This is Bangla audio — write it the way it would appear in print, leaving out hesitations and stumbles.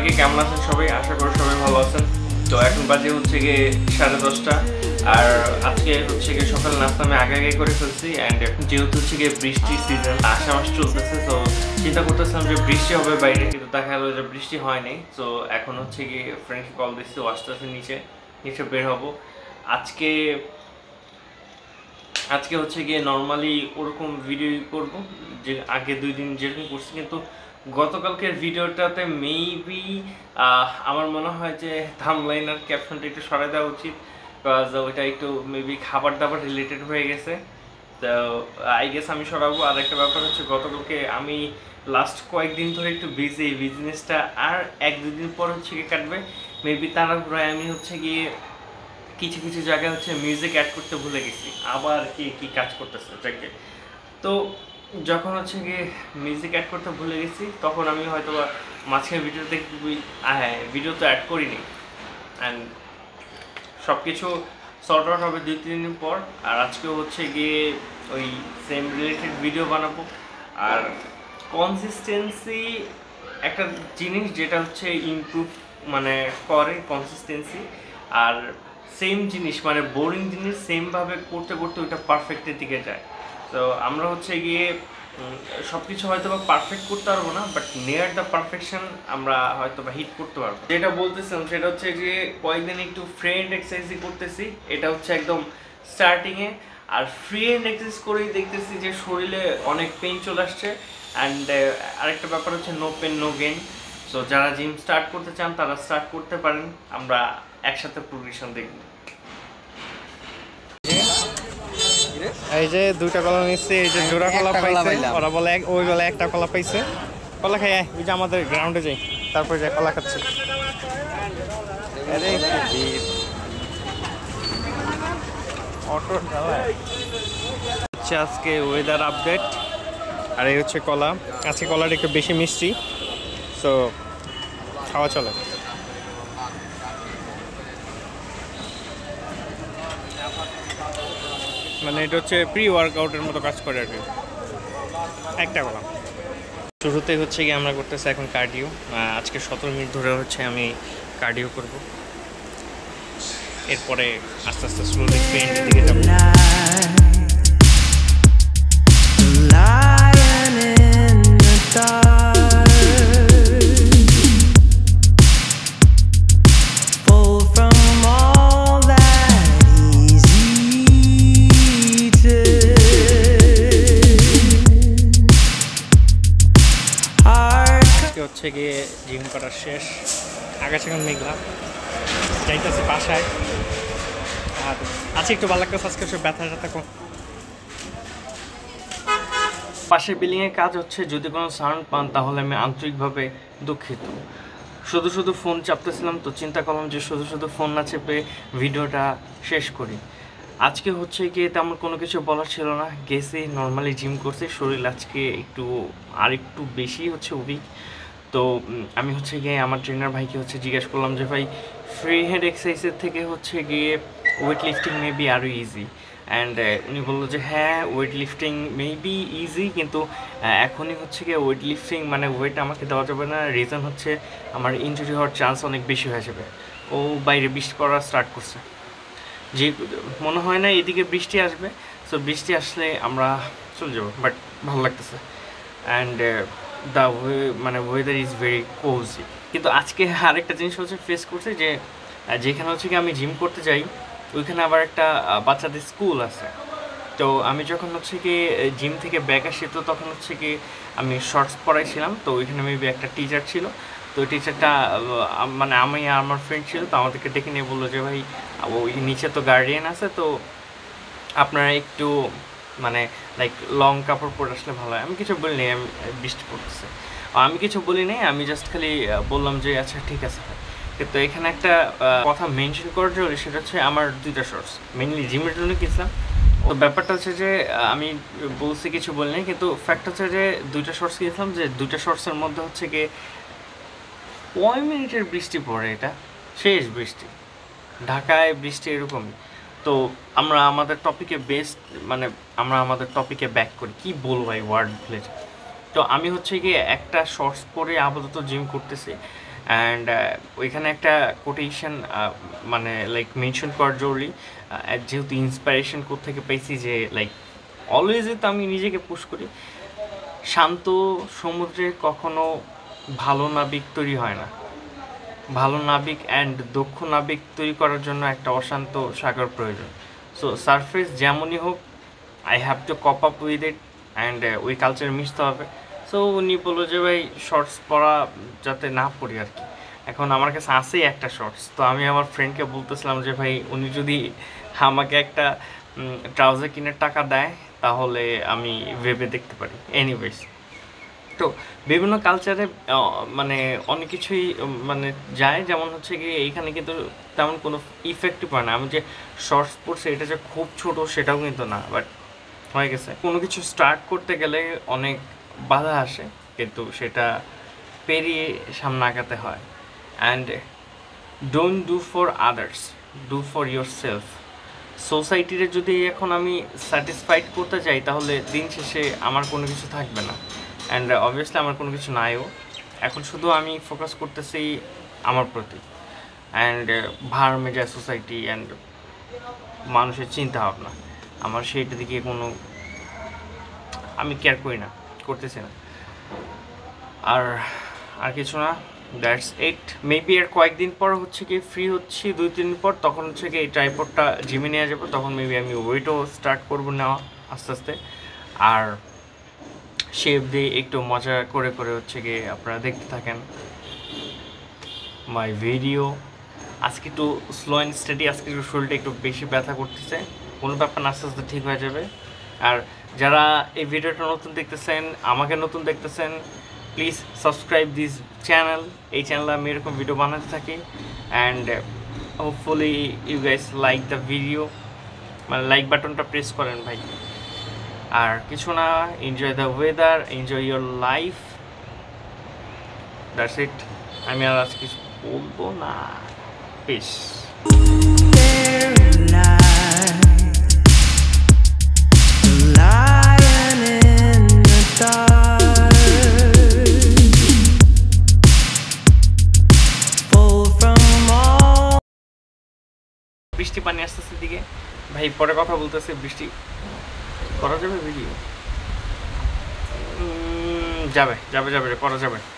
সবাইকে কেমন আছেন সবাই? আশা করি সবাই ভালো আছেন। তো এখন বাজে হচ্ছে গিয়ে 10:30 আর আজকে হচ্ছে গিয়ে সকাল নাস্তা আমি আগে করে ফেলছি। অ্যান্ড এখন যেহেতু হচ্ছে গিয়ে বৃষ্টির সিজন, আষাঢ় মাস চলতেছে, তো চিন্তা করতেছিলাম যে বৃষ্টি হবে বাইরে, কিন্তু দেখা গেলো যে বৃষ্টি হয়নি। তো এখন হচ্ছে গিয়ে ফ্রেন্ডকে কল দিচ্ছি, আস্তে আস্তে নিচে বের হবো। আজকে হচ্ছে গিয়ে নর্মালি ওরকম ভিডিও করব যে আগে 2 দিন যেরকম করছি, কিন্তু গতকালকের ভিডিওটাতে মেবি আমার মনে হয় যে থাম্বনেইল আর ক্যাপশনটা একটু সরাই দেওয়া উচিত, বিকজ ওইটা একটু মেবি খাবার দাবার রিলেটেড হয়ে গেছে। তো আই গেস আমি সরাবো। আর একটা ব্যাপার হচ্ছে, গতকালকে আমি লাস্ট কয়েকদিন ধরে একটু বিজি, এই বিজনেসটা আর 1-2 দিন পর হচ্ছে গিয়ে কাটবে। মেবি তাড়াহুড়োয় আমি হচ্ছে গিয়ে কিছু কিছু জায়গায় হচ্ছে মিউজিক অ্যাড করতে ভুলে গেছি, আবার কি কাজ করতেছে ট্র্যাকে। তো যখন হচ্ছে গিয়ে মিউজিক অ্যাড করতে ভুলে গেছি, তখন আমি হয়তো মাঝখানে ভিডিওতে হ্যাঁ ভিডিও তো অ্যাড করিনি। অ্যান্ড সব কিছু সর্ট আউট হবে 2-3 দিন পর। আর আজকেও হচ্ছে গিয়ে ওই সেম রিলেটেড ভিডিও বানাবো। আর কনসিস্টেন্সি একটা জিনিস যেটা হচ্ছে ইমপ্রুভ মানে করে কনসিস্টেন্সি। আর সেম জিনিস মানে বোরিং জিনিস সেমভাবে করতে করতে ওইটা পারফেক্টের দিকে যায়। তো আমরা হচ্ছে গিয়ে সব কিছু হয়তো বা পারফেক্ট করতে পারবো না, বাট নিয়ার দ্য পারফেকশন আমরা হয়তো বা হিট করতে পারবো। যেটা বলতেছিলাম সেটা হচ্ছে যে কয়েকদিন একটু ফ্রি হ্যান্ড এক্সারসাইজই করতেছি, এটা হচ্ছে একদম স্টার্টিংয়ে। আর ফ্রি হ্যান্ড এক্সারসাইজ করেই দেখতেছি যে শরীরে অনেক পেইন চলে আসছে। অ্যান্ড আরেকটা ব্যাপার হচ্ছে no pain no gain. So যারা জিম স্টার্ট করতে চান তারা স্টার্ট করতে পারেন, আমরা একসাথে প্রোগ্রেশন দেখব। এই যে 2টা কলা নিচ্ছে, এই যে জোড়া কলা পাইছে, ওরা বলে ওই বলে একটা কলা পাইছে। কলা খাই ওই যে আমাদের গ্রাউন্ডে যাই, তারপরে যাই কলা খাচ্ছে। আজকে ওয়েদার আপডেট। আর এই হচ্ছে কলা। আজকে কলাটা একটু বেশি মিষ্টি, সো খাওয়া চলে। মানে এটা হচ্ছে প্রি ওয়ার্কআউটের মতো কাজ করে আর কি। একটা কলা। শুরুতে হচ্ছে কি আমরা করতেছি এখন কার্ডিও। আজকে 17 মিনিট ধরে হচ্ছে আমি কার্ডিও করব। এরপরে আস্তে আস্তে স্লোলি পেইন্টের দিকে যাব। হচ্ছে গিয়ে জিম করার শেষ, আকাশ এখন মেঘলা, যাইতেছে বাসায়। আর আছে একটু ভালো লাগতেছে, আজকে ব্যথা ট্যাথা কম। পাশের বিল্ডিংয়ে কাজ হচ্ছে, যদি কোনো সাউন্ড পান তাহলে আমি আন্তরিকভাবে দুঃখিত। শুধু ফোন চাপতেছিলাম, তো চিন্তা করলাম যে শুধু ফোন না চেপে ভিডিওটা শেষ করি। আজকে হচ্ছে গিয়ে তেমন কোনো কিছু বলার ছিল না, গেছি নর্মালি জিম করছি। শরীর আজকে একটু বেশি হচ্ছে উইক। তো আমি হচ্ছে গিয়ে আমার ট্রেনার ভাইকে হচ্ছে জিজ্ঞেস করলাম যে ভাই, ফ্রি হ্যান্ড এক্সারসাইজের থেকে হচ্ছে গিয়ে ওয়েট লিফটিং মেবি আরও ইজি। অ্যান্ড উনি বললো যে হ্যাঁ, ওয়েট লিফটিং মেবি ইজি, কিন্তু এখনই হচ্ছে গিয়ে ওয়েট লিফটিং মানে ওয়েট আমাকে দেওয়া যাবে না। রিজন হচ্ছে আমার ইনজুরি হওয়ার চান্স অনেক বেশি হয়ে যাবে। ও বাইরে বৃষ্টি পড়া স্টার্ট করছে, যে মনে হয় না এদিকে বৃষ্টি আসবে। সো বৃষ্টি আসলে আমরা চলে যাবো, বাট ভালো লাগতেছে। অ্যান্ড দ্য মানে ওয়েদার ইজ ভেরি কোজি। কিন্তু আজকে আরেকটা জিনিস হচ্ছে ফেস করছে, যে যেখানে হচ্ছে কি আমি জিম করতে যাই, ওইখানে আবার একটা বাচ্চাদের স্কুল আছে। তো আমি যখন হচ্ছে কি জিম থেকে ব্যাক আসি, তো তখন হচ্ছে কি আমি শর্টস পড়াইছিলাম। তো ওইখানে মেবি একটা টিচার ছিল। তো ওই টিচারটা মানে আমি আর আমার ফ্রেন্ড ছিল, তো আমাদেরকে ডেকে নিয়ে বললো যে ভাই, ওই নিচে তো গার্ডিয়ান আছে, তো আপনারা একটু মানে লাইক লং কাপড় পরে আসলে ভালো হয়। আমি কিছু বলিনি, আমি বৃষ্টি পড়তেছে, আমি কিছু বলি নাই, আমি জাস্ট খালি বললাম যে আচ্ছা ঠিক আছে। কিন্তু এখানে একটা কথা মেনশন করার জন্য, সেটা হচ্ছে আমার 2টা শর্টস মেইনলি জিমের জন্য কিনছিলাম। তো ব্যাপারটা হচ্ছে যে আমি বলছি কিছু বলিনি, কিন্তু ফ্যাক্ট হচ্ছে যে 2টা শর্টস কিনছিলাম, যে 2টা শর্টসের মধ্যে হচ্ছে গিয়ে 5 মিনিটের বৃষ্টি পড়ে, এটা শেষ বৃষ্টি। ঢাকায় বৃষ্টি এরকমই। তো আমরা আমাদের টপিকে ব্যাক করি, কি বলবো ভাই, ওয়ার্ড ভুলে যাই। তো তো আমি হচ্ছে গিয়ে একটা শর্টস পরে আপাতত জিম করতেছি, অ্যান্ড ওইখানে একটা কোটেশন মানে লাইক মেনশন করা জরুরি, যেহেতু ইন্সপিরেশন কোত্থেকে পাইছি যে লাইক অলওয়েজই তো আমি নিজেকে পুশ করি, শান্ত সমুদ্রে কখনো ভালো নাবিক তৈরি হয় না। ভালো নাবিক অ্যান্ড দক্ষ নাবিক তৈরি করার জন্য একটা অশান্ত সাগর প্রয়োজন। সো সারফেস যেমনই হোক, I have to cope up with it, and ওই কালচার মিশতে হবে। সো উনি বললো যে ভাই শর্টস পরা যাতে না পড়ি আর কি। এখন আমার কাছে আসেই একটা শর্টস, তো আমি আমার ফ্রেন্ডকে বলতেছিলাম যে ভাই উনি যদি আমাকে একটা ট্রাউজার কিনার টাকা দেয় তাহলে আমি ভেবে দেখতে পারি। এনিওয়েজ, তো বিভিন্ন কালচারে মানে অনেক কিছুই মানে যায়, যেমন হচ্ছে কি এইখানে কিন্তু তেমন কোনো ইফেক্টিভ হয় না। আমি যে শর্টস পড়ছি এটা যে খুব ছোট সেটাও কিন্তু না, বাট হয়ে গেছে। কোনো কিছু স্টার্ট করতে গেলে অনেক বাধা আসে, কিন্তু সেটা পেরিয়ে সামনে আগাতে হয়। And don't do for others, do for your self. সোসাইটিতে যদি এখন আমি স্যাটিসফাইড করতে চাই তাহলে দিন শেষে আমার কোনো কিছু থাকবে না, অ্যান্ড অবভিয়াসলি আমার কোনো কিছু নাইও। এখন শুধু আমি ফোকাস করতেছি আমার প্রতি, অ্যান্ড ভার মেজাজ সোসাইটি অ্যান্ড মানুষের চিন্তা ভাবনা, আমার সেইটা দিকে কোনো আমি কেয়ার করি না, করতেছি না। আর আর কিছু না, দ্যাটস ইট। মেবি আর কয়েকদিন পর হচ্ছে কি ফ্রি হচ্ছি 2-3 দিন পর, তখন হচ্ছে কি এই ট্রাইপডটা জিমে নিয়ে যাবো, তখন মেবি আমি ওয়েটও স্টার্ট করবো নেওয়া আস্তে আস্তে। আর শেপ দিয়ে একটু মজা করে করে হচ্ছে গিয়ে আপনারা দেখতে থাকেন মাই ভিডিও। আজকে একটু স্লো অ্যান্ড স্টাডি, আজকে একটু শরীরটা একটু বেশি ব্যথা করতেছে, কোনো ব্যাপার না, আস্তে আস্তে ঠিক হয়ে যাবে। আর যারা এই ভিডিওটা নতুন দেখতেছেন, আমাকে নতুন দেখতেছেন, প্লিজ সাবস্ক্রাইব দিস চ্যানেল। এই চ্যানেলে আমি এরকম ভিডিও বানাতে থাকি, and hopefully you guys like the video, মানে লাইক বাটনটা প্রেস করেন ভাই। আর কিছু না, enjoy the weather, enjoy your life, that's it. আমি আর আজ কিছু বলবো না, পিস। বৃষ্টি পানি আসতেছে দিকে ভাই, পরে কথা বলতেছে। বৃষ্টি করা যাবে ভিডিও? যাবে যাবে যাবে করা যাবে।